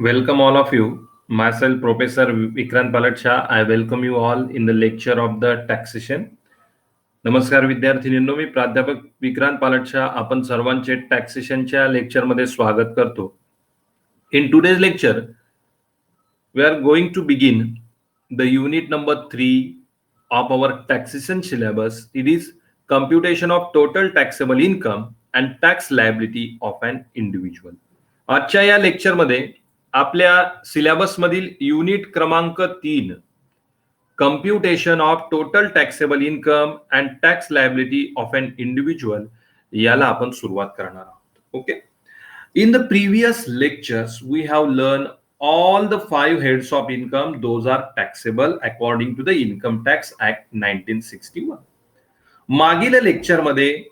Welcome all of you. Myself, Professor Vikrant Palat Shah. I welcome you all in the lecture of the taxation. नमस्कार विद्यार्थिनींनो, मी प्राध्यापक विक्रांत पालट शाह आपण सर्वांचे टॅक्सेशनच्या लेक्चरमध्ये स्वागत करतो. In today's lecture, we are going to begin the unit number 3 of our taxation syllabus. It is computation of total taxable income and tax liability of an individual. आजच्या या लेक्चरमध्ये आपल्या सिलेबस मधील युनिट क्रमांक 3 computation of total taxable income and tax liability of an individual याला आपण सुरुवात करणार आहोत. Okay, in the previous lectures we have learn all the 5 heads of income. Those are taxable according to the Income Tax Act 1961. मागील lecture मध्ये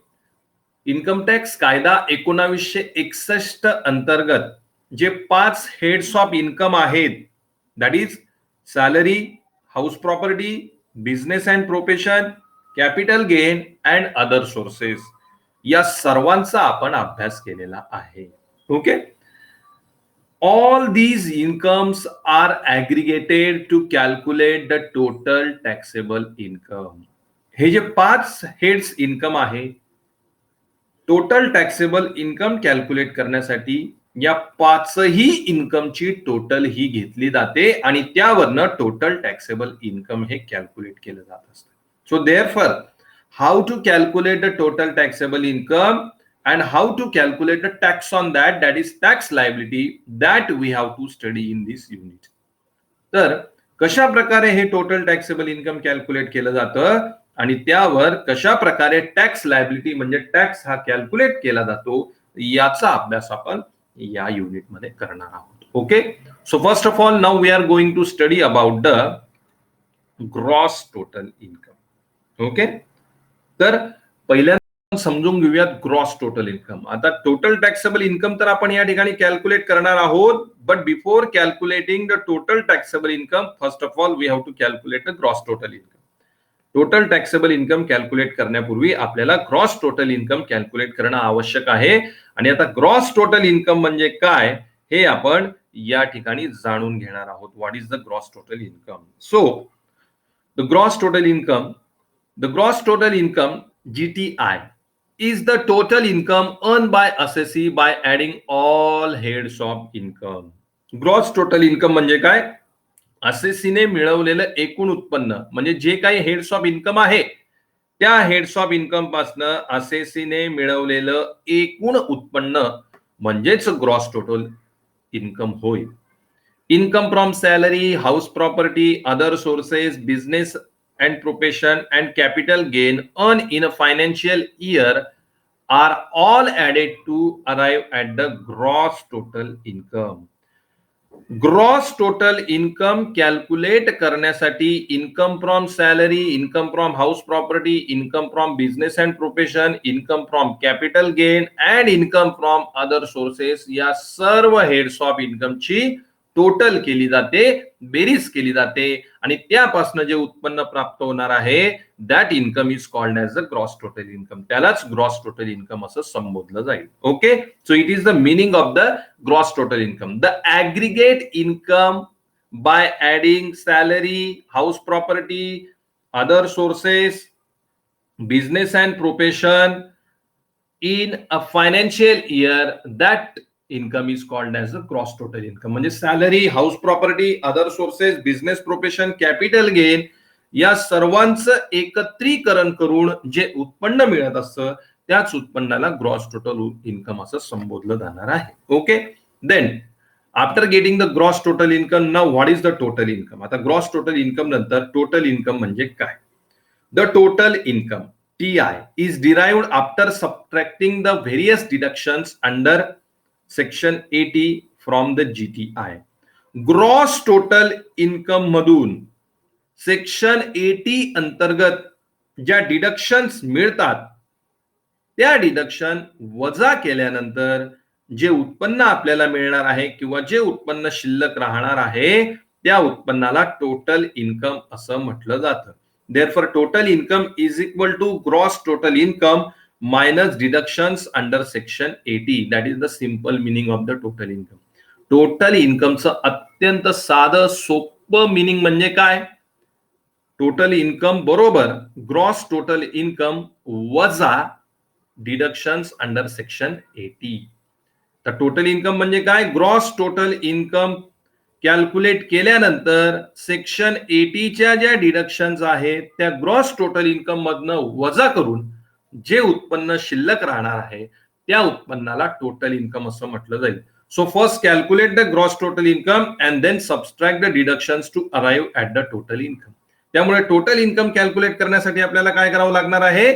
income tax कायदा 1961 अंतर्गत जे 5 हेड्स ऑफ इन्कम आहेत, that is salary, house property, business and profession, capital gain and other sources, या सर्वांचा आपण अभ्यास केलेला आहे. Okay, all these incomes are aggregated to calculate the total taxable income. हे जे 5 हेड्स इन्कम आहे, टोटल टॅक्सेबल इन्कम कॅल्क्युलेट करण्यासाठी या 5ही इन्कमची टोटल ही घेतली जाते आणि त्यावरनं टोटल टॅक्सेबल इन्कम हे कॅल्क्युलेट केलं जात असतं. So therefore how to calculate the total taxable income and how to calculate the tax on that, that is tax liability, that we have to study in this unit. तर कशा प्रकारे हे total taxable income calculate केलं जातं आणि त्यावर कशा प्रकारे टॅक्स लायबिलिटी म्हणजे टॅक्स हा कॅल्क्युलेट केला जातो याचा अभ्यास आपण या युनिट मध्ये करणार आहोत. Okay, so first of all now we are going to study about the gross total income. Okay, तर पहिल्या समजून घेऊयात ग्रॉस टोटल इन्कम. आता टोटल टॅक्सेबल इन्कम तर आपण या ठिकाणी कॅल्क्युलेट करणार आहोत, but before calculating the total taxable income first of all we have to calculate the gross total income. Total taxable income calculate करण्यापूर्वी आपल्याला ग्रॉस टोटल इन्कम कॅल्क्युलेट करणं आवश्यक आहे. आणि आता ग्रॉस टोटल इन्कम म्हणजे काय हे आपण या ठिकाणी जाणून घेणार आहोत. What is the gross total income? So the gross total income GTI is the total income earned by assessee by adding all heads of income. Gross total income म्हणजे काय? असेसीने मिळवलेलं एकूण उत्पन्न म्हणजे जे काही हेड्स ऑफ इन्कम आहे त्या हेड्स ऑफ इन्कम पासनं असेसीने मिळवलेलं एकूण उत्पन्न म्हणजेच ग्रॉस टोटल इन्कम होईल. Income from salary, house property, other sources, business and profession and capital gain earned in a financial year are all added to arrive at the gross total income. Gross total income calculate करण्यासाठी income from salary, income from house property, income from business and profession, income from capital gain and income from other sources या सर्व heads of इन्कमची total केली जाते, बेरीज केली जाते आणि त्यापासून जे उत्पन्न प्राप्त होणार आहे that income is called as the gross total income. त्यालाच ग्रॉस टोटल इन्कम असं संबोधलं जाईल. Okay, so it is the meaning of the gross total income. The aggregate income by adding salary, house property, other sources, business and profession in a financial year, that income is called as the gross total income. म्हणजे salary, house property, other sources, business profession, capital gain या सर्वांचं एकत्रीकरण करून जे उत्पन्न मिळत असतं त्याच उत्पन्नाला ग्रॉस टोटल इन्कम असं संबोधलं जाणार आहे. Okay, then after getting the gross total income, now what is the total income? आता ग्रॉस टोटल इन्कम नंतर टोटल इन्कम म्हणजे काय? The total income TI is derived after subtracting the various deductions under section 80 from the GTI. Gross total income मधून section 80 अंतर्गत ज्या deductions मिळतात त्या deduction वजा केल्यानंतर जे उत्पन्न आपल्याला मिळणार आहे किंवा जे उत्पन्न शिल्लक राहणार आहे त्या उत्पन्नाला टोटल इन्कम असं म्हटलं जातं. Therefore, total income is equal to gross total income minus deductions under section 80. That is the simple meaning of the total income. Total इन्कमचं अत्यंत साधं सोपं मिनिंग म्हणजे काय? टोटल इन्कम बरोबर ग्रॉस टोटल इन्कम वजा डिडक्शन्स अंडर सेक्शन 80. तर total income म्हणजे काय? ग्रॉस टोटल इन्कम कॅल्क्युलेट केल्यानंतर सेक्शन 80च्या ज्या डिडक्शन्स आहेत त्या ग्रॉस टोटल इन्कम मधनं वजा करून जे उत्पन्न शिल्लक राहणार आहे त्या उत्पन्नाला टोटल इन्कम असं म्हटलं जाईल. So first calculate the gross total income and then subtract the deductions to arrive at the total income. त्यामुळे टोटल इन्कम कॅल्क्युलेट करण्यासाठी आपल्याला काय करावं लागणार आहे?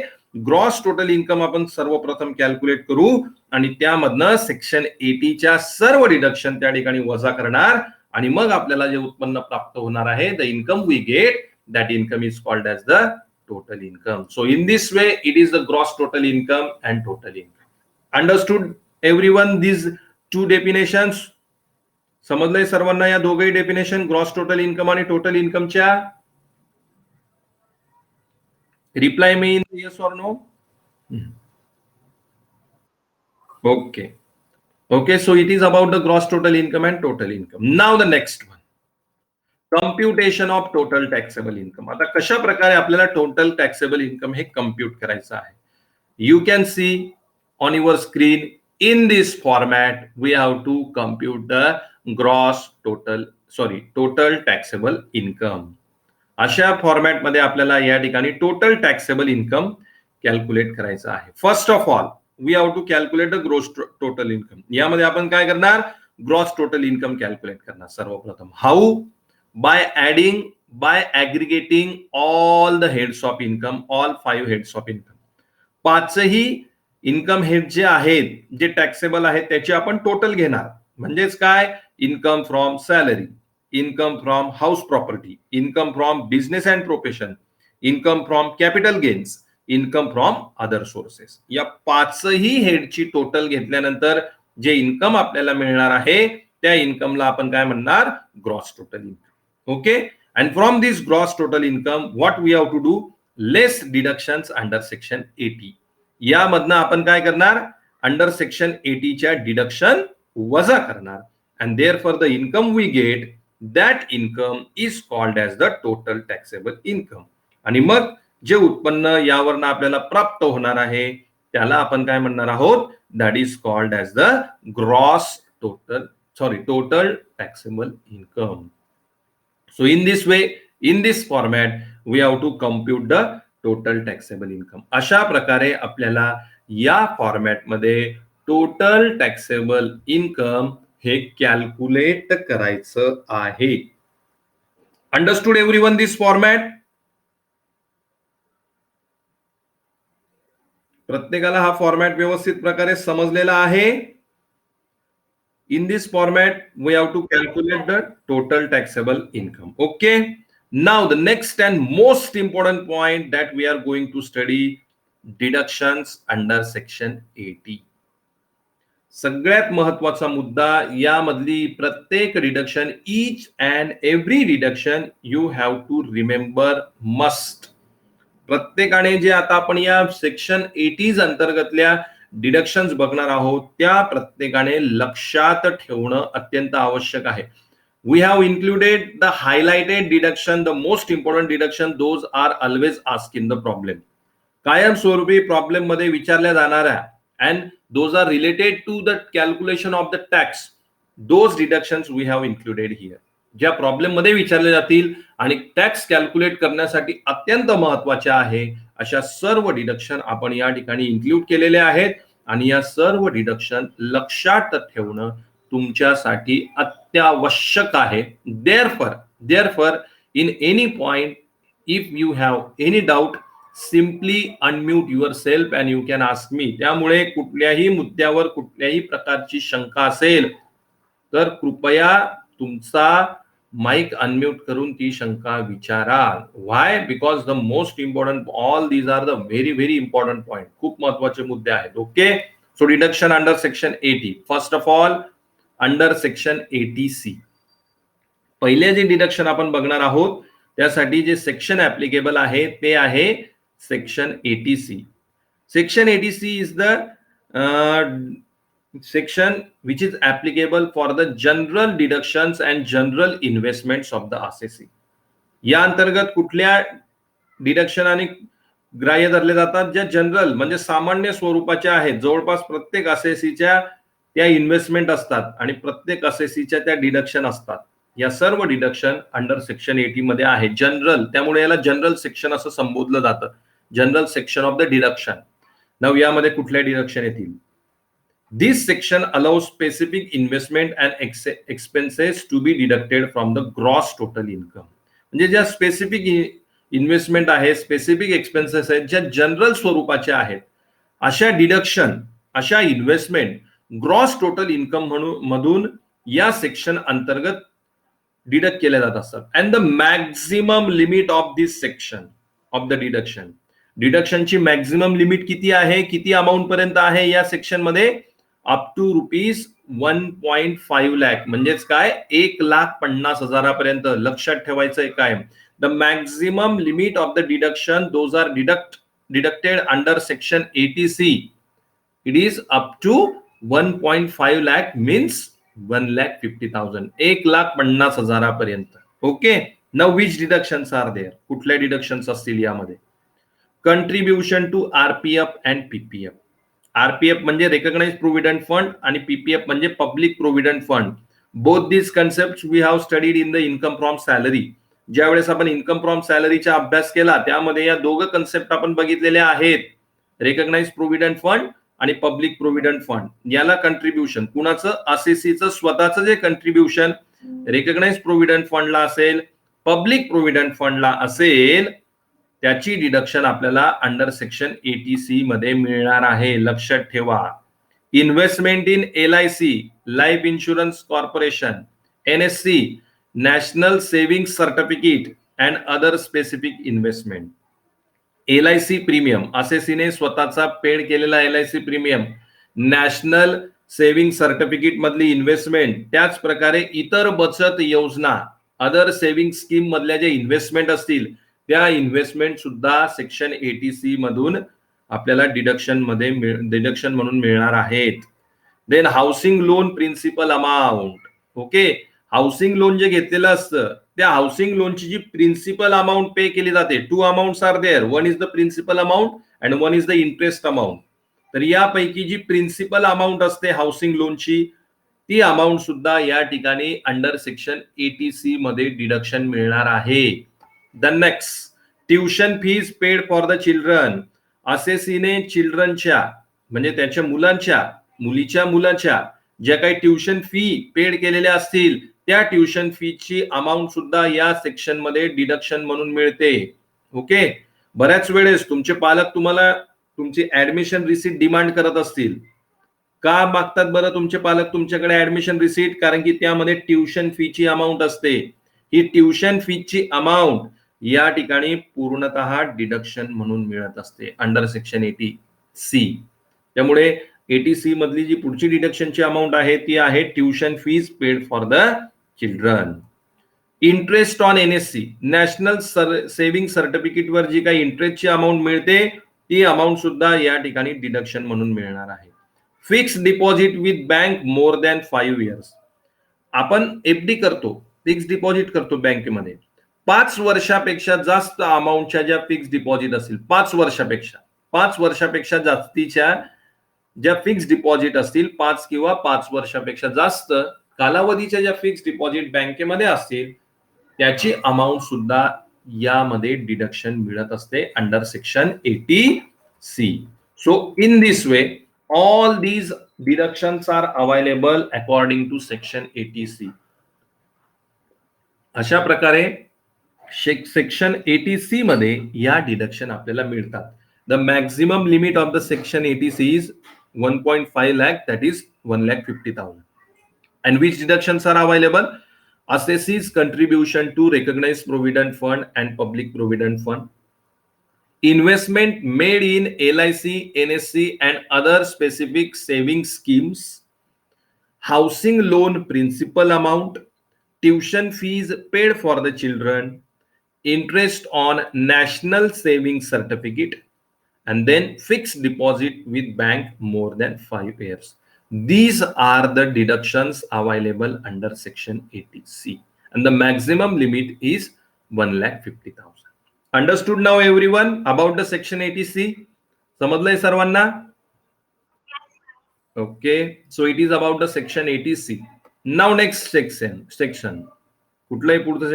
ग्रॉस टोटल इन्कम आपण सर्वप्रथम कॅल्क्युलेट करू आणि त्यामधनं सेक्शन 80च्या सर्व डिडक्शन त्या ठिकाणी वजा करणार आणि मग आपल्याला जे उत्पन्न प्राप्त होणार आहे, the income we get, that income is called as the total income. So in this way it is the gross total income and total income. Understood everyone this two definitions? समजलंय सर्वांना या दोघही डेफिनेशन ग्रॉस टोटल इन्कम आणि total इन्कमच्या? Reply me in yes or no. Okay, so it is about the gross total income and total income. Now the next one, computation of total taxable income. आता कशा प्रकारे आपल्याला total taxable income हे compute करायचं आहे? You can see on your screen, in this format we have to compute the total taxable income. अशा फॉर्मॅटमध्ये आपल्याला या ठिकाणी टोटल टॅक्सेबल इन्कम कॅल्क्युलेट करायचं आहे. First of all we have to calculate the gross total income. यामध्ये आपण काय करणार? ग्रॉस टोटल इन्कम कॅल्क्युलेट करणार. सर्वप्रथम how? By aggregating all the heads of income, all 5 heads of income. 5ही income head जे आहेत, जे टॅक्सेबल आहेत, त्याची आपण टोटल घेणार. म्हणजेच काय? Income from salary, income from house property, income from business and profession, income from capital gains, income from other sources. या 5ही हेडची टोटल घेतल्यानंतर जे इन्कम आपल्याला मिळणार आहे त्या इन्कमला आपण काय म्हणणार? Gross total income. Okay. And from this gross total income what we have to do? Less deductions under section 80. यामधनं आपण काय करणार? अंडर सेक्शन 80च्या डिडक्शन वजा करणार. And therefore the income we get, that income is called as the total taxable income. आणि मग जे उत्पन्न यावरनं आपल्याला प्राप्त होणार आहे त्याला आपण काय म्हणणार आहोत? that is called as the total taxable income. So in this way, in this format we have to compute the total taxable income. अशा प्रकारे आपल्याला या फॉर्मॅट मध्ये टोटल टॅक्सेबल इन्कम हे कॅल्क्युलेट करायचं आहे. Understood everyone this format? प्रत्येकाला हा फॉर्मॅट व्यवस्थित प्रकारे समजलेला आहे? In this format we have to calculate the total taxable income. Okay. Now the next and most important point that we are going to study, deductions under section 80. सगळ्यात महत्वाचा मुद्दा, यामधली प्रत्येक deduction, each and every deduction you have to remember must. प्रत्येकाने जे आता आपण या सेक्शन 80 अंतर्गतल्या डिडक्शन्स बघणार आहोत त्या प्रत्येकाने लक्षात ठेवणं अत्यंत आवश्यक आहे. We have included the highlighted deduction, the most important deduction, those are always ask in the problem. कायमस्वरूपी प्रॉब्लेम मध्ये विचारल्या जाणाऱ्या and those are related to the calculation of the tax, those deductions we have included here. ज्या problem मध्ये विचारले जातील आणि tax calculate करण्यासाठी अत्यंत महत्वाच्या आहे अशा सर्व डिडक्शन आपण या ठिकाणी इन्क्लूड केलेले आहेत आणि या सर्व डिडक्शन लक्षात ठेवणं तुमच्यासाठी अत्यावश्यक आहे. Therefore in any point if you have any doubt, simply unmute yourself and you can ask me. त्यामुळे कुठल्याही मुद्द्यावर कुठल्याही प्रकारची शंका असेल तर कृपया तुमचा माइक अनम्यूट करून ती शंका विचारा. Why? Because the most important, all these are the very important point. खूप महत्वाचे मुद्दे आहेत. Okay. So deduction under section 80. First of all under section 80C पहिले जे डिडक्शन आपण बघणार आहोत त्यासाठी जे सेक्शन ऍप्लिकेबल आहे ते आहे section 80C. Section 80C is the section which is applicable for the general deductions and general investments of the assessee. या अंतर्गत कुठल्या डिडक्शन आणि ग्राह्य धरले जातात ज्या जनरल म्हणजे सामान्य स्वरूपाच्या आहेत. जवळपास प्रत्येक असेसीच्या त्या इन्व्हेस्टमेंट असतात आणि प्रत्येक असेसीच्या त्या डिडक्शन असतात. या सर्व डिडक्शन अंडर सेक्शन 80 मध्ये आहे. जनरल, त्यामुळे याला जनरल सेक्शन असं संबोधलं जातं. General section of the deduction. नाव यामध्ये कुठल्या डिडक्शन येतील? This section allows specific investment and expenses to be deducted from the gross total income. म्हणजे ज्या स्पेसिफिक इन्व्हेस्टमेंट आहे, स्पेसिफिक एक्सपेन्सेस आहेत, ज्या जनरल स्वरूपाचे आहेत, अशा डिडक्शन, अशा इन्व्हेस्टमेंट ग्रॉस टोटल इन्कम मधून या सेक्शन अंतर्गत डिडक्ट केल्या जात असतात. And the maximum limit of this section of the deduction. डिडक्शनची मॅक्झिमम लिमिट किती आहे, किती अमाऊंट पर्यंत आहे या सेक्शन मध्ये? अप टू रुपीज 1.5 लाख, म्हणजेच काय, 1,50,000 लक्षात ठेवायचंय काय? The maximum limit of the deduction those are deducted under section 80C. It is up to 1.5 lakh means 1,50,000, 1,50,000. Okay. Now which deductions are there? कुठल्या डिडक्शन्स असतील यामध्ये? Contribution to RPF and PPF. RPF म्हणजे recognise provident fund आणि PPF म्हणजे public provident fund. Both this concept we have studied in the income from salary. ज्यावेळेस आपण income from सॅलरीचा अभ्यास केला त्यामध्ये या दोघं कन्सेप्ट आपण बघितलेल्या आहेत. रेकग्नाइज प्रोव्हिडंट फंड आणि पब्लिक प्रोव्हिडंट फंड. याला कंट्रीब्युशन कुणाचं? असेसीचं स्वतःचं जे कंट्रीब्युशन रेकग्नाइज प्रोव्हिडंट फंडला असेल, पब्लिक प्रोव्हिडंट फंडला असेल, त्याची डिडक्शन आपल्याला अंडर सेक्शन 80C मध्ये मिळणार आहे. लक्षात ठेवा. Investment in LIC, life insurance corporation, NSC, national saving certificate and other specific investment. LIC premium, असेसीने स्वतःचा पेड केलेला LIC premium, national saving certificate मधली इन्व्हेस्टमेंट, त्याच प्रकारे इतर बचत योजना, अदर सेव्हिंग स्कीम मधल्या जे इन्व्हेस्टमेंट असतील त्या इन्व्हेस्टमेंट सुद्धा सेक्शन 80C मधून आपल्याला डिडक्शन म्हणून मिळणार आहेत. Then housing loan principal amount. Okay. Housing loan जे घेतलेलं असतं त्या हाऊसिंग लोनची जी प्रिन्सिपल अमाऊंट पे केली जाते, 2 amounts are there. One is the principal amount and one is the interest amount. तर यापैकी जी प्रिन्सिपल अमाऊंट असते हाऊसिंग लोनची, ती अमाऊंट सुद्धा या ठिकाणी अंडर सेक्शन 80C मध्ये डिडक्शन मिळणार आहे. The next, tuition fees paid for the children. असेसीने चिल्ड्रनच्या म्हणजे त्याच्या मुलीच्या मुलाच्या ज्या काही ट्युशन फी पेड केलेल्या असतील त्या ट्युशन फीची अमाऊंट सुद्धा या सेक्शन मध्ये डिडक्शन म्हणून मिळते. ओके. बऱ्याच वेळेस तुमचे पालक तुम्हाला तुमची ऍडमिशन रिसीट डिमांड करत असतील. का मागतात बरं तुमचे पालक तुमच्याकडे ऍडमिशन रिसीट? कारण की त्यामध्ये ट्युशन फीची अमाऊंट असते. ही ट्युशन फीची अमाऊंट या ठिकाणी पूर्णतः डिडक्शन म्हणून मिळत असते अंडर सेक्शन 80C. त्यामुळे 80C मधली जी पुढची डिडक्शनची अमाऊंट आहे ती आहे tuition fees paid for the children. Interest on NSC, national saving certificate वर जी काही इंटरेस्टची अमाऊंट मिळते ती अमाऊंट सुद्धा या ठिकाणी डिडक्शन म्हणून मिळणार आहे. Fix deposit with bank more than 5 years. आपण FD करतो, फिक्स डिपॉझिट करतो बँकेमध्ये. 5 वर्षापेक्षा जास्त अमाऊंटच्या ज्या फिक्स डिपॉझिट असतील, 5 वर्षापेक्षा जास्तीच्या ज्या फिक्स डिपॉझिट असतील, 5 किंवा 5 वर्षापेक्षा जास्त कालावधीच्या ज्या फिक्स डिपॉझिट बँकेमध्ये असतील त्याची अमाऊंट सुद्धा यामध्ये डिडक्शन मिळत असते under section 80C. So in this way all these deductions are available according to section 80C. अशा प्रकारे सेक्शन 80C मध्ये या डिडक्शन आपल्याला मिळतात. The maximum limit of the section 80C is 1.5 lakh, that is 1,50,000. And which deductions are available? Assessee's contribution to recognized provident fund and public provident fund, investment made in LIC, NSC and other specific saving schemes, housing loan principal amount, tuition fees paid for the children, interest on national saving certificate, and then fixed deposit with bank more than 5 years. These are the deductions available under section 80C and the maximum limit is 1,50,000. Understood now everyone about the section 80C? समजलंय सर्वांना? Okay, so it is about the section 80C. Now next section कुठलंही पुढचं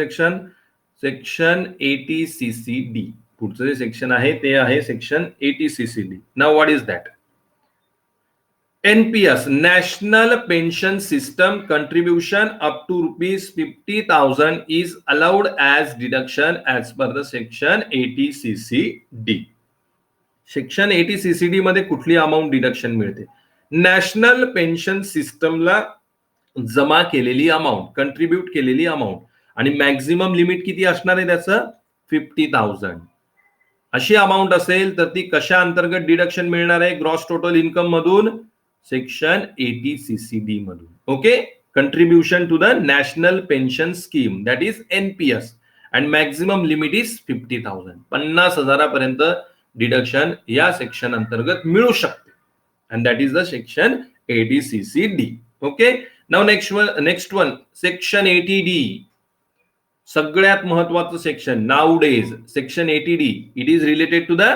section 80CCD. पुढचं जे section आहे ते आहे section 80CCD. Now what is that? NPS, National Pension System contribution up to rupees 50,000 is allowed as deduction as per the section 80CCD. Section 80CCD मध्ये कुठली amount deduction मिळते? नॅशनल पेन्शन सिस्टमला जमा केलेली अमाऊंट, कंट्रीब्यूट केलेली amount आणि maximum limit किती असणार आहे त्याचं? 50,000. अशी अमाऊंट असेल तर ती कशा अंतर्गत डिडक्शन मिळणार आहे? ग्रॉस टोटल इन्कम मधून, सेक्शन 80CCD मधून. Okay, contribution to the national pension scheme, that is NPS, and maximum limit is 50,000. 50,000पर्यंत डिडक्शन या सेक्शन अंतर्गत मिळू शकते, and that is the section 80CCD. Okay, now next one section 80D. सगळ्यात महत्वाचं section nowadays, section 80D. It is related to the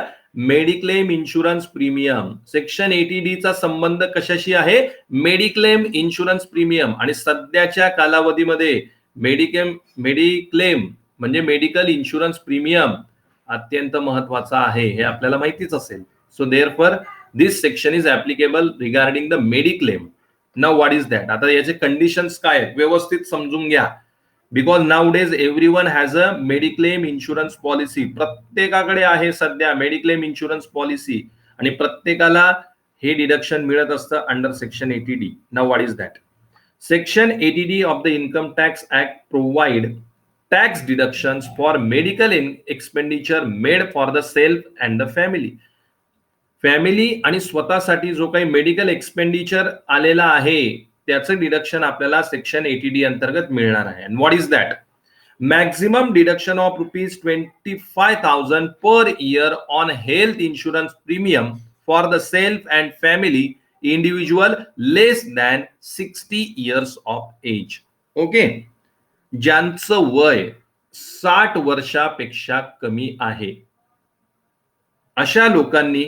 mediclaim insurance premium. Section 80D चा संबंध कशाशी आहे? Mediclaim insurance premium. आणि सध्याच्या कालावधीमध्ये मेडिक्लेम म्हणजे मेडिकल इन्शुरन्स प्रीमियम अत्यंत महत्वाचा आहे, हे आपल्याला माहितीच असेल. So therefore this section is applicable regarding the mediclaim. Now what is that? आता याचे कंडिशन्स काय आहेत व्यवस्थित समजून घ्या. Because nowadays everyone has a mediclaim insurance policy. प्रत्येकाकडे आहे सध्या मेडिक्लेम इन्शुरन्स पॉलिसी आणि प्रत्येकाला हे डिडक्शन मिळत असतं under section 80D. Now what is that? Section 80D of the income tax act provide tax deductions for medical expenditure made for the self and the family. Family आणि स्वतःसाठी जो काही medical expenditure आलेला आहे त्याचं deduction आपल्याला section 80D अंतर्गत मिळणार आहे. What is that? Maximum deduction of ₹25,000 per year on health insurance premium for the self and family individual less than 60 years of age. Okay, ज्यांचं वय 60 वर्षापेक्षा कमी आहे अशा लोकांनी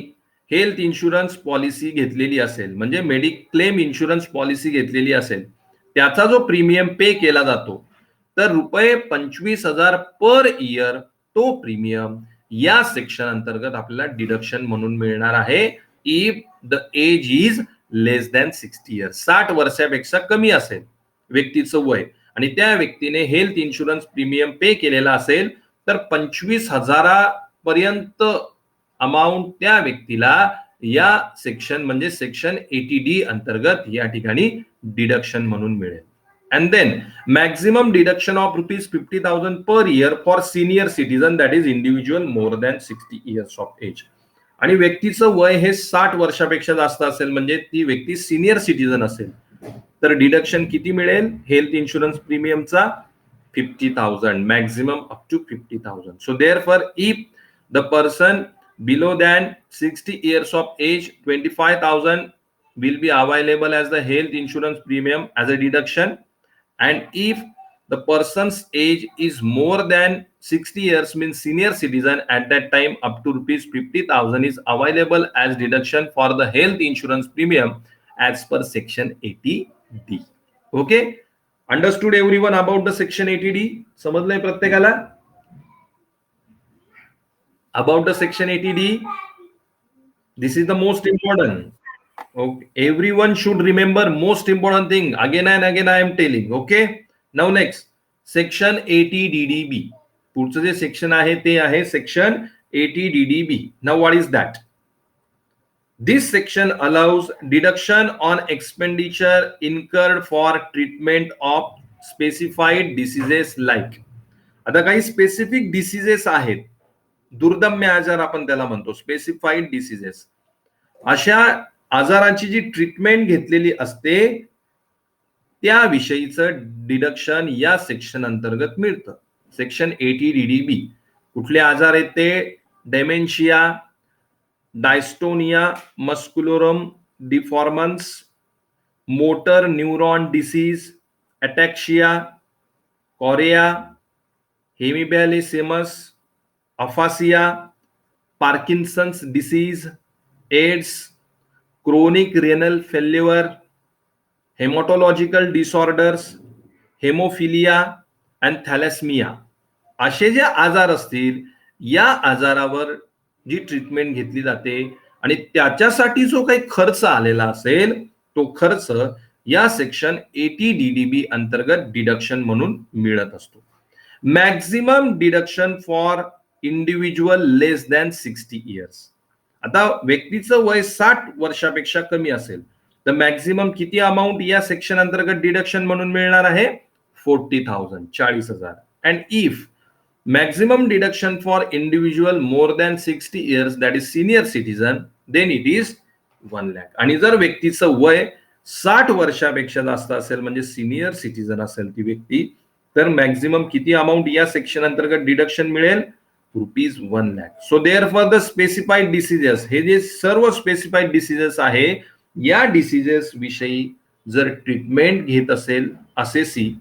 हेल्थ इन्शुरन्स पॉलिसी घेतलेली असेल, म्हणजे मेडिक्लेम इन्शुरन्स पॉलिसी घेतलेली असेल, त्याचा जो प्रीमियम पे केला जातो तर ₹25,000 पर इयर तो प्रीमियम या सेक्शन अंतर्गत आपल्याला डिडक्शन म्हणून मिळणार आहे if the age is less than 60 years. 60 वर्षापेक्षा कमी असेल व्यक्तीचं वय आणि त्या व्यक्तीने हेल्थ इन्शुरन्स प्रीमियम पे केलेला असेल तर 25,000 पर्यंत अमाऊंट त्या व्यक्तीला या सेक्शन म्हणजे सेक्शन 80D अंतर्गत या ठिकाणी डिडक्शन म्हणून मिळेल. And then maximum deduction of ₹50,000 per year for senior citizen that is individual more than 60 years of age. आणि व्यक्तीचं वय हे 60 वर्षापेक्षा जास्त असेल म्हणजे ती व्यक्ती सिनियर सिटीजन असेल तर डिडक्शन किती मिळेल हेल्थ इन्शुरन्स प्रीमियमचा? 50,000, maximum up to 50,000. So therefore if the person below than 60 years of age, 25,000 will be available as the health insurance premium as a deduction. And if the person's age is more than 60 years, means senior citizen, at that time up to ₹50,000 is available as deduction for the health insurance premium as per section 80D. Okay, understood everyone about the section 80D? समजलंय प्रत्येकाला about the section 80D? This is the most important. Okay, everyone should remember most important thing. Again and again I am telling. Okay, now next section 80DDB. पुढचं जे section आहे ते आहे section 80DDB. Now what is that? This section allows deduction on expenditure incurred for treatment of specified diseases like. आता काही specific diseases आहेत, दुर्दम्य आजार आपण त्याला म्हणतो, स्पेसिफाईड डिसीजेस. अशा आजारांची जी ट्रीटमेंट घेतलेली असते त्याविषयीचं डिडक्शन या सेक्शन अंतर्गत मिळतं. Section 80DDB. कुठले आजार आहेत ते? Dementia, dystonia, musculorum deformans, motor neuron disease, ataxia, chorea, hemiballismus, aphasia, Parkinson's disease, AIDS, chronic renal failure, haematological disorders, haemophilia and thalassaemia, असे जे आजार असतील या आजारावर जी ट्रीटमेंट घेतली जाते आणि त्याच्यासाठी जो काही खर्च आलेला असेल तो खर्च या सेक्शन 80 DDB अंतर्गत डिडक्शन म्हणून मिळत असतो. Maximum deduction for individual less than 60 years. आता व्यक्तीचं वय 60 वर्षापेक्षा कमी असेल तर मॅक्झिमम किती अमाऊंट या सेक्शन अंतर्गत डिडक्शन म्हणून मिळणार आहे? 40,000, 40,000. And if maximum deduction for individual more than 60 years, that is senior citizen, then it is 1 lakh. आणि जर व्यक्तीचं वय 60 वर्षापेक्षा जास्त असेल म्हणजे सिनियर सिटीजन असेल ती व्यक्ती, तर मॅक्झिमम किती अमाऊंट या सेक्शन अंतर्गत डिडक्शन मिळेल? ₹1 lakh. So therefore the specified diseases, हे जे सर्व स्पेसिफाईड डिसीजेस आहे या डिसीजेस विषयी जर ट्रीटमेंट घेत असेल असेसी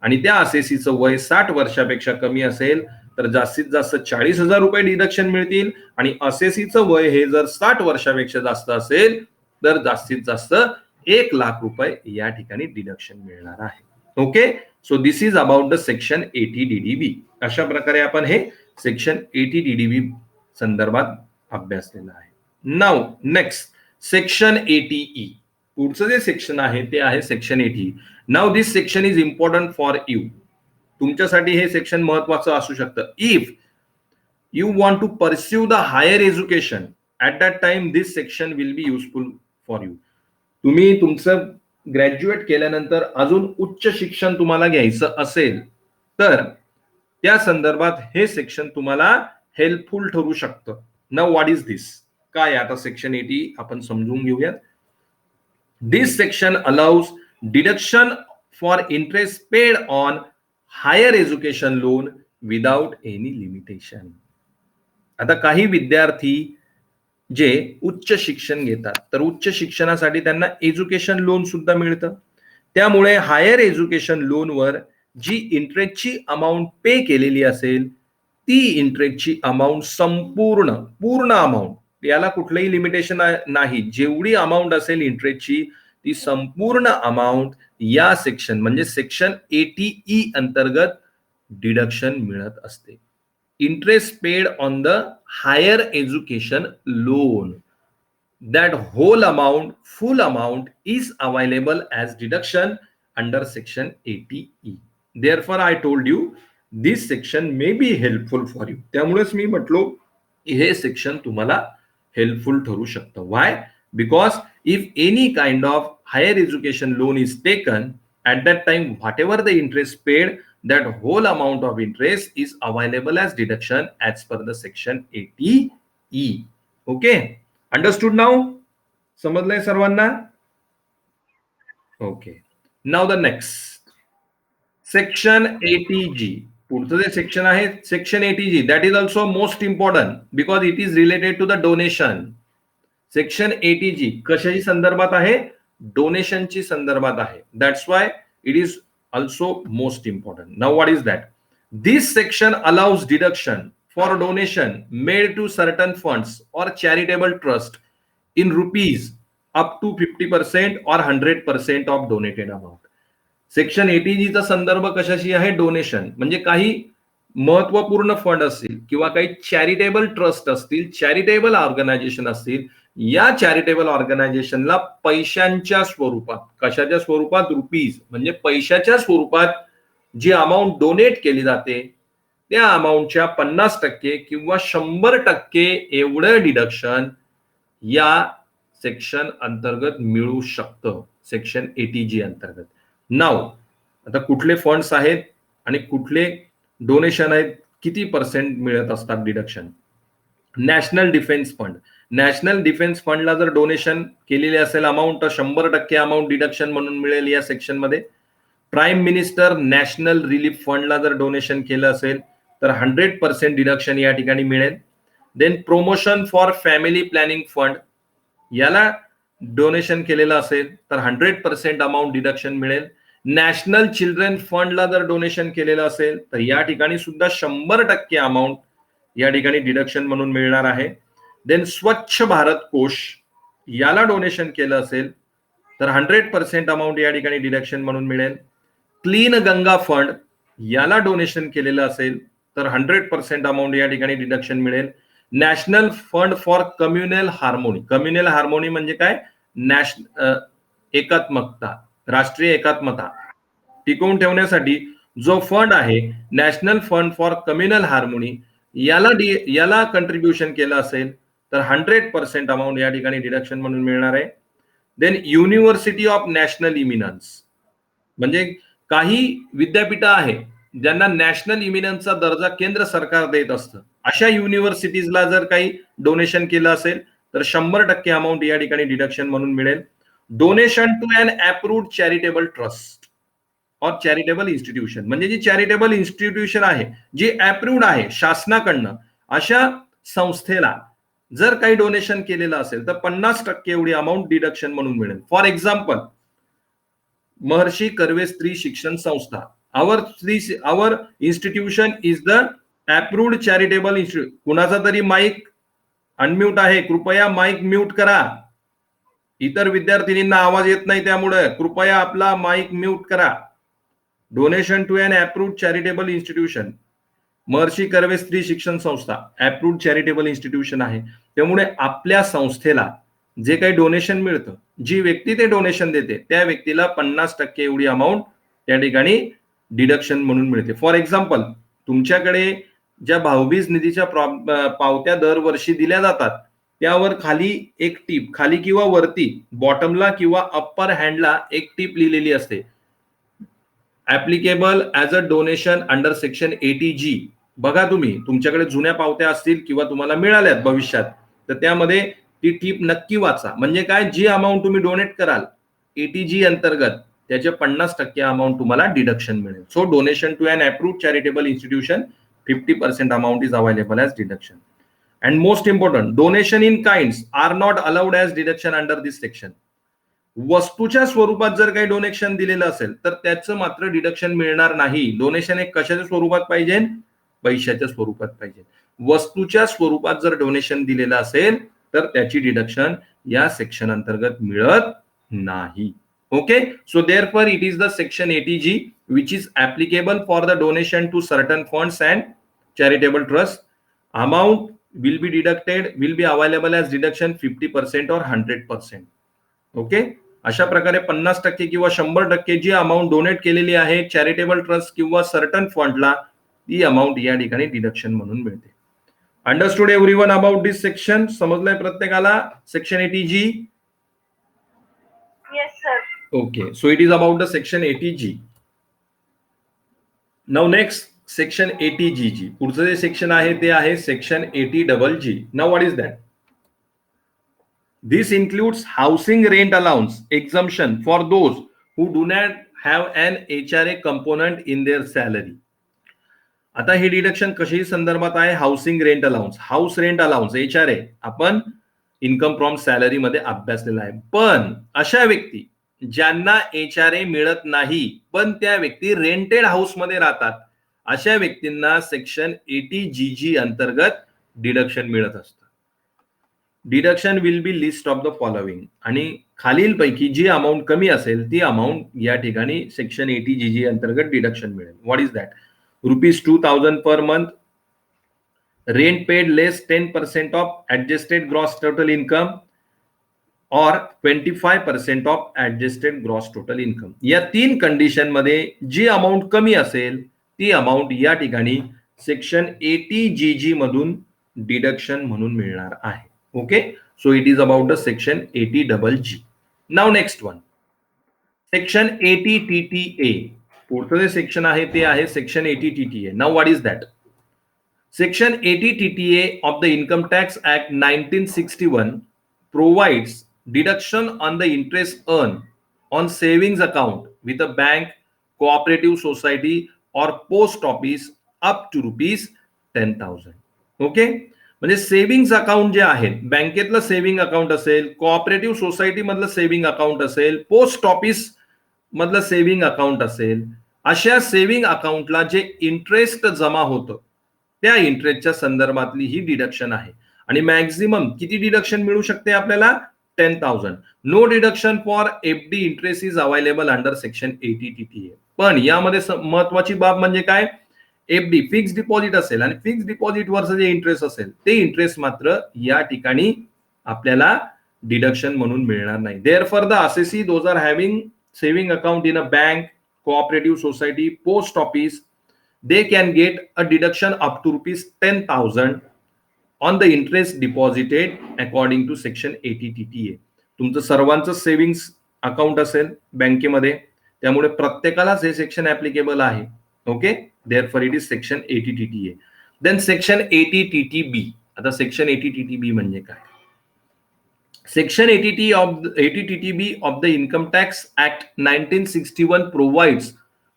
आणि त्या असेसीचं वय 60 वर्षापेक्षा कमी असेल तर जास्तीत जास्त 40,000 रुपये डिडक्शन मिळतील आणि असेसीचं वय हे जर 60 वर्षापेक्षा जास्त असेल तर जास्तीत जास्त 1 लाख रुपये या ठिकाणी डिडक्शन मिळणार आहे. Okay, so this is about the section 80 DDB. अशा प्रकारे आपण हे सेक्शन 80 DDB संदर्भात अभ्यासलेलं आहे. Now next section 80E. पुढचं जे सेक्शन आहे ते आहे section 80. Now this section is important for you. तुमच्यासाठी हे सेक्शन महत्वाचं असू शकतं. If you want to pursue the higher education at that time this section will be useful for you. तुम्ही तुमचं ग्रॅज्युएट केल्यानंतर अजून उच्च शिक्षण तुम्हाला घ्यायचं असेल तर त्या संदर्भात हे सेक्शन तुम्हाला हेल्पफुल ठरू शकतं. Now what is this? काय आता सेक्शन 80 आपण समजून घेऊयात. This section allows deduction for interest paid on higher education loan without any limitation. आता काही विद्यार्थी जे उच्च शिक्षण घेतात तर उच्च शिक्षणासाठी त्यांना एज्युकेशन लोन सुद्धा मिळतं. त्यामुळे हायर एज्युकेशन लोनवर जी इंटरेस्टची अमाऊंट पे केलेली असेल ती इंटरेस्टची अमाऊंट पूर्ण अमाऊंट, याला कुठलंही लिमिटेशन नाही, जेवढी अमाऊंट असेल इंटरेस्टची ती संपूर्ण अमाऊंट या सेक्शन म्हणजे सेक्शन 80E अंतर्गत डिडक्शन मिळत असते. Interest paid on the higher education loan, that whole amount, full amount is available as deduction under section 80E. Therefore I told you this section may be helpful for you. त्यामुळेच मी म्हटलो हे section तुम्हाला helpful ठरू शकतं. Why? Because if any kind of higher education loan is taken at that time, whatever the interest paid, that whole amount of interest is available as deduction as per the section 80E. Okay, understood now? समजलंय सर्वांना? Okay. Now the next section 80G. पुढचं जे section आहे section 80G, that is also most important because it is related to the donation. Section 80G कशाची संदर्भात आहे? डोनेशनची संदर्भात आहे. That's why it is also most important. Now what is that? This section allows deduction for donation made to certain funds or charitable trust in rupees up to 50% or 100% of donated amount. Section 80G चा संदर्भ कशाशी आहे? Donation. म्हणजे काही महत्वपूर्ण fund असतील किंवा काही चॅरिटेबल ट्रस्ट असतील, चॅरिटेबल ऑर्गनायझेशन असतील, या चॅरिटेबल ऑर्गनायझेशनला पैशांच्या स्वरूपात, कशाच्या स्वरूपात? रुपीज, म्हणजे पैशाच्या स्वरूपात जी अमाऊंट डोनेट केली जाते त्या अमाऊंटच्या 50% किंवा 100% एवढं डिडक्शन या सेक्शन अंतर्गत मिळू शकतं, सेक्शन 80G अंतर्गत. नाव आता कुठले फंड्स आहेत आणि कुठले डोनेशन आहेत, किती पर्सेंट मिळत असतात deduction? National defence fund. National defence फंडला जर डोनेशन केलेली असेल अमाऊंट तर 100% अमाऊंट डिडक्शन म्हणून मिळेल या सेक्शन मध्ये. प्राईम मिनिस्टर नॅशनल रिलीफ फंडला जर डोनेशन केलं असेल तर 100% डिडक्शन या ठिकाणी मिळेल. Then promotion for family planning fund, याला डोनेशन केलेलं असेल तर 100% अमाऊंट डिडक्शन मिळेल. नॅशनल चिल्ड्रन फंडला जर डोनेशन केलेलं असेल तर या ठिकाणी सुद्धा 100% अमाऊंट या ठिकाणी डिडक्शन म्हणून मिळणार आहे. देन स्वच्छ भारत कोश याला डोनेशन केलं असेल तर 100% अमाऊंट या ठिकाणी डिडक्शन म्हणून मिळेल. क्लीन गंगा फंड याला डोनेशन केलेलं असेल तर 100% अमाऊंट या ठिकाणी डिडक्शन मिळेल. National fund for communal harmony म्हणजे काय? एकात्मकता, राष्ट्रीय एकात्मता टिकवून ठेवण्यासाठी जो फंड आहे national fund for communal harmony याला कंट्रीब्युशन केलं असेल तर 100% अमाऊंट या ठिकाणी डिडक्शन म्हणून मिळणार आहे. देन युनिव्हर्सिटी ऑफ नॅशनल इमिनन्स म्हणजे काही विद्यापीठ आहे ज्यांना नॅशनल इमिनन्सचा दर्जा केंद्र सरकार देत असतं. अशा युनिव्हर्सिटीजला जर काही डोनेशन केलं असेल तर 100% अमाऊंट या ठिकाणी डिडक्शन म्हणून मिळेल. Donation to an approved charitable trust और चॅरिटेबल इन्स्टिट्यूशन म्हणजे जी चॅरिटेबल इन्स्टिट्यूशन आहे जी अप्रूव्ड आहे शासनाकडनं अशा संस्थेला जर काही डोनेशन केलेलं असेल तर 50% एवढी अमाऊंट डिडक्शन म्हणून मिळेल. For example Maharshi Karve Stree Shikshan Sanstha, our institution is the approved charitable institute. कुणाचा तरी माईक अनम्यूट आहे, कृपया माईक म्यूट करा. इतर विद्यार्थिनींना आवाज येत नाही त्यामुळे कृपया आपला माईक म्यूट करा. Donation to an approved charitable institution, Maharshi Karve Stree Shikshan संस्था अप्रूव्ड चॅरिटेबल इन्स्टिट्यूशन आहे. त्यामुळे आपल्या संस्थेला जे काही डोनेशन मिळतं, जी व्यक्ती ते डोनेशन देते त्या व्यक्तीला 50% एवढी अमाऊंट त्या ठिकाणी डिडक्शन म्हणून मिळते. फॉर एक्झाम्पल तुमच्याकडे ज्या भाऊबीज निधीच्या पावत्या दरवर्षी दिल्या जातात त्यावर खाली एक टीप, खाली किंवा वरती बॉटमला किंवा अप्पर हँडला एक टीप लिहिलेली असते, applicable as a donation under section 80G. बघा तुम्ही तुमच्याकडे जुन्या पावत्या असतील किंवा तुम्हाला मिळाल्यात भविष्यात तर त्यामध्ये ती टीप नक्की वाचा. म्हणजे काय, जी अमाऊंट तुम्ही डोनेट कराल 80G अंतर्गत त्याचे 50% अमाऊंट तुम्हाला डिडक्शन मिळेल. So donation to an approved charitable institution 50% amount is available as deduction. And most important, donation in kinds are not allowed as deduction under this section. वस्तूच्या स्वरूपात जर काही डोनेशन दिलेलं असेल तर त्याचं मात्र डिडक्शन मिळणार नाही. डोनेशन एक कशाच्या स्वरूपात पाहिजे? पैशाच्या स्वरूपात पाहिजे. वस्तूच्या स्वरूपात जर डोनेशन दिलेलं असेल तर त्याची डिडक्शन या सेक्शन अंतर्गत मिळत नाही. Okay, so therefore it is the section 80G which is applicable for the donation to certain funds and charitable trust. Amount will be deducted, will be available as deduction 50% और 100%. Okay, अशा प्रकारे 50% किंवा 100% जी amount donate केलेली आहे charitable trust किंवा certain फंडला ती amount या ठिकाणी डिडक्शन म्हणून मिळते. Understood everyone about this section? समजलंय प्रत्येकाला section 80G? Yes sir. Okay, so it is about the section 80G. Now next section 80G. पुढचं जे सेक्शन आहे ते आहे section 80GG. Now what is that? This includes housing rent allowance exemption for those who do not have an HRA component in their salary. आता हे deduction कशाही संदर्भात आहे? Housing rent allowance, house rent allowance HRA आपण income from salary मध्ये अभ्यासलेला आहे. पण अशा व्यक्ती ज्यांना HRA मिळत नाही पण त्या व्यक्ती रेंटेड हाऊस मध्ये राहतात अशा व्यक्तींना सेक्शन 80GG अंतर्गत डिडक्शन मिळत असतं. Deduction will be list of the following आणि खालीलपैकी जी अमाऊंट कमी असेल ती अमाऊंट या ठिकाणी सेक्शन 80GG अंतर्गत डिडक्शन मिळेल. What is that? ₹2,000 per month, rent paid less 10% of adjusted gross total income और 25% of adjusted gross total income. या 3 कंडिशन मध्ये जी अमाऊंट कमी असेल ती अमाऊंट या ठिकाणी सेक्शन 80GG मधून डिडक्शन म्हणून मिळणार आहे. Okay, so it is about the section 80GG. Now next one, section 80TTA. पुढचं जे सेक्शन आहे ते आहे section 80TTA. Now what is that? Section 80TTA of the Income Tax Act 1961 provides deduction on the interest earned on savings account with a bank, cooperative society or post office up to ₹10,000. Okay, म्हणजे savings account जे आहेत, बँकेतलं saving account असेल, cooperative society मधलं saving account असेल, post office मधलं saving account असेल, अशा saving अकाउंटला जे इंटरेस्ट जमा होतं त्या इंटरेस्टच्या संदर्भातली ही डिडक्शन आहे. आणि मॅक्झिमम किती डिडक्शन मिळू शकते आपल्याला? 10,000. No deduction for FD interest is available under section 80 TTA. पण यामध्ये महत्वाची बाब म्हणजे काय? एफडी फिक्स डिपॉझिट असेल आणि फिक्स डिपॉझिट वरचं जे इंटरेस्ट असेल ते इंटरेस्ट मात्र या ठिकाणी आपल्याला डिडक्शन म्हणून मिळणार नाही. Therefore the assessee those are having saving account in a bank, cooperative society, post office, they can get a deduction up to rupees 10,000 on the interest deposited according to section 80 TTA. तुमचं सर्वांचं savings account असेल बँकेमध्ये, त्यामुळे प्रत्येकालाच हे section applicable आहे. Okay, therefore it is section 80 TTA. Then section 80 TTB. आता section 80 TTB म्हणजे काय? Section 80 TTB of the Income Tax Act 1961 provides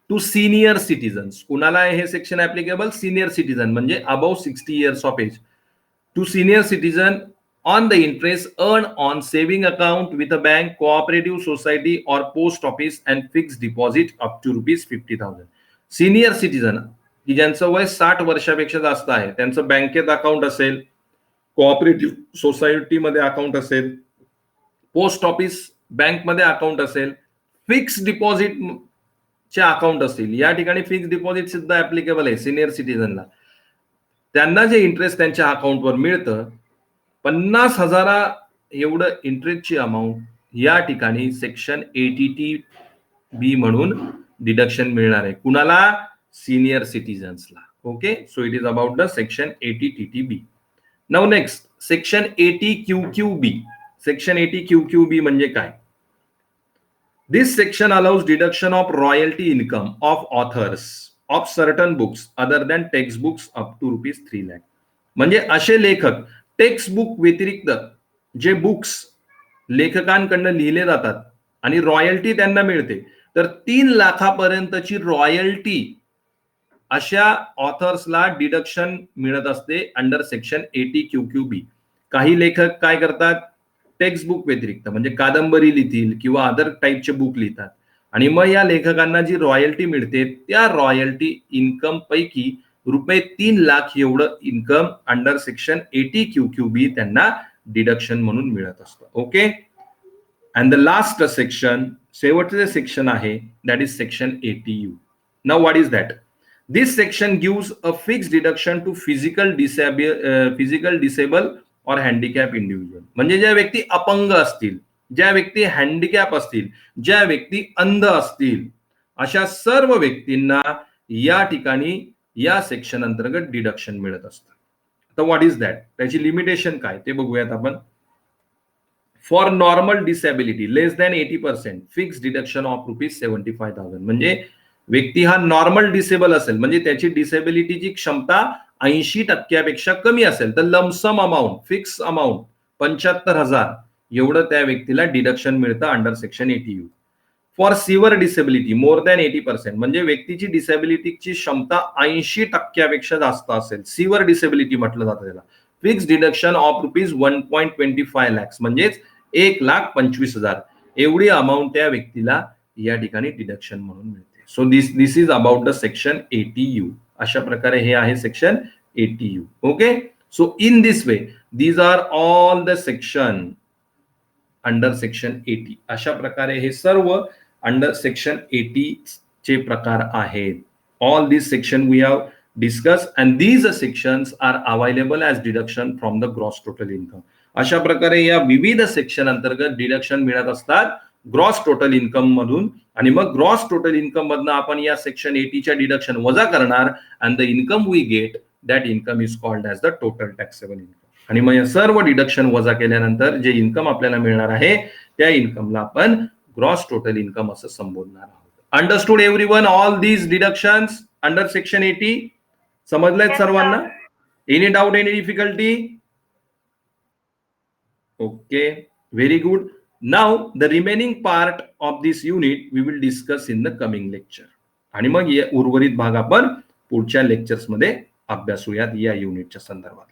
to senior citizens. कुणाला आहे हे सेक्शन ऍप्लिकेबल? सिनियर सिटीजन म्हणजे above 60 years of age. To senior citizen on the interest earn on saving account with a bank, cooperative society और post office and fix deposit up to rupees 50,000. Senior citizen की ज्यांचं वय 60 वर्षापेक्षा जास्त आहे, त्यांचं बँकेत अकाउंट असेल, कोऑपरेटिव्ह सोसायटीमध्ये अकाउंट असेल, पोस्ट ऑफिस बँकमध्ये अकाउंट असेल, फिक्स डिपॉझिट चे अकाउंट असतील. या ठिकाणी फिक्स डिपॉझिट सुद्धा ऍप्लिकेबल आहे सिनियर सिटीजनला. त्यांना जे इंटरेस्ट त्यांच्या अकाउंटवर मिळतं 50,000 एवढं इंटरेस्टची अमाऊंट या ठिकाणी सेक्शन 80 TB म्हणून डिडक्शन मिळणार आहे. कुणाला? सिनियर सिटीजन्सला. Okay, so it is about the section 80 TTB. Now next section 80 QQB. Section 80 QQB म्हणजे काय? This section allows deduction of royalty income of authors of certain books other than textbooks up to rupees 3 lakh. म्हणजे असे लेखक textbook व्यतिरिक्त जे books लेखकांकडनं लिहिले जातात आणि रॉयल्टी त्यांना मिळते, तर 3 लाखापर्यंतची रॉयल्टी अशा ऑथर्सला डिडक्शन मिळत असते अंडर सेक्शन 80 QQB. काही लेखक काय करतात? टेक्स्टबुक व्यतिरिक्त म्हणजे कादंबरी लिहितील किंवा अदर टाईपचे बुक लिहितात आणि मग या लेखकांना जी रॉयल्टी मिळते त्या रॉयल्टी इन्कम पैकी रुपये 3 लाख एवढं इन्कम अंडर सेक्शन 80 QQB त्यांना डिडक्शन म्हणून मिळत असतं. Okay, and the last section, शेवटचे सेक्शन आहे, that is section 80U. Now what is that? This section gives a fixed deduction to physical disable और हँडिकॅप इंडिव्हिज्युअल. म्हणजे ज्या व्यक्ती अपंग असतील, ज्या व्यक्ती हँडिकॅप असतील, ज्या व्यक्ती अंध असतील, अशा सर्व व्यक्तींना या ठिकाणी या सेक्शन अंतर्गत डिडक्शन मिळत असतं. तर व्हॉट इज दॅट? त्याची लिमिटेशन काय ते बघूयात आपण. For normal disability less than 80% fix deduction of rupees 75,000. म्हणजे व्यक्ती हा नॉर्मल डिसेबल असेल म्हणजे त्याची डिसेबिलिटीची क्षमता 80% कमी असेल तर लमसम अमाऊंट, फिक्स अमाऊंट 75,000 एवढं त्या व्यक्तीला डिडक्शन मिळतं under section 80U. For severe disability more than 80% म्हणजे व्यक्तीची डिसेबिलिटीची क्षमता 80% जास्त असेल, सिव्हर डिसेबिलिटी म्हटलं जातं त्याला, fix deduction of rupees 1.25 lakhs म्हणजेच 1,25,000 एवढी अमाऊंट त्या व्यक्तीला या ठिकाणी डिडक्शन म्हणून मिळते. So this is about the section 80U. अशा प्रकारे हे आहे section 80U. Okay, so in this way these are all the section under section 80. अशा प्रकारे हे सर्व अंडर सेक्शन 80 चे प्रकार आहेत. All this section we have discuss and these sections are available as deduction from the gross total income. अशा प्रकारे या विविध सेक्शन अंतर्गत डिडक्शन मिळत असतात ग्रॉस टोटल इन्कम मधून आणि मग ग्रॉस टोटल इन्कम मधनं आपण या सेक्शन 80च्या डिडक्शन वजा करणार and the income we get that income is called as the total taxable income. आणि मग या सर्व डिडक्शन वजा केल्यानंतर जे इन्कम आपल्याला मिळणार आहे त्या इन्कमला आपण ग्रॉस टोटल इन्कम असं संबोधणार आहोत. Understood everyone all these deductions under section 80? समजलेत सर्वांना? Any doubt, any difficulty? Okay, very good. Now the remaining part of this unit we will discuss in the coming lecture. आणि मग उर्वरित भाग आपण पुढच्या लेक्चर्स मध्ये अभ्यासूयात या युनिटच्या संदर्भात.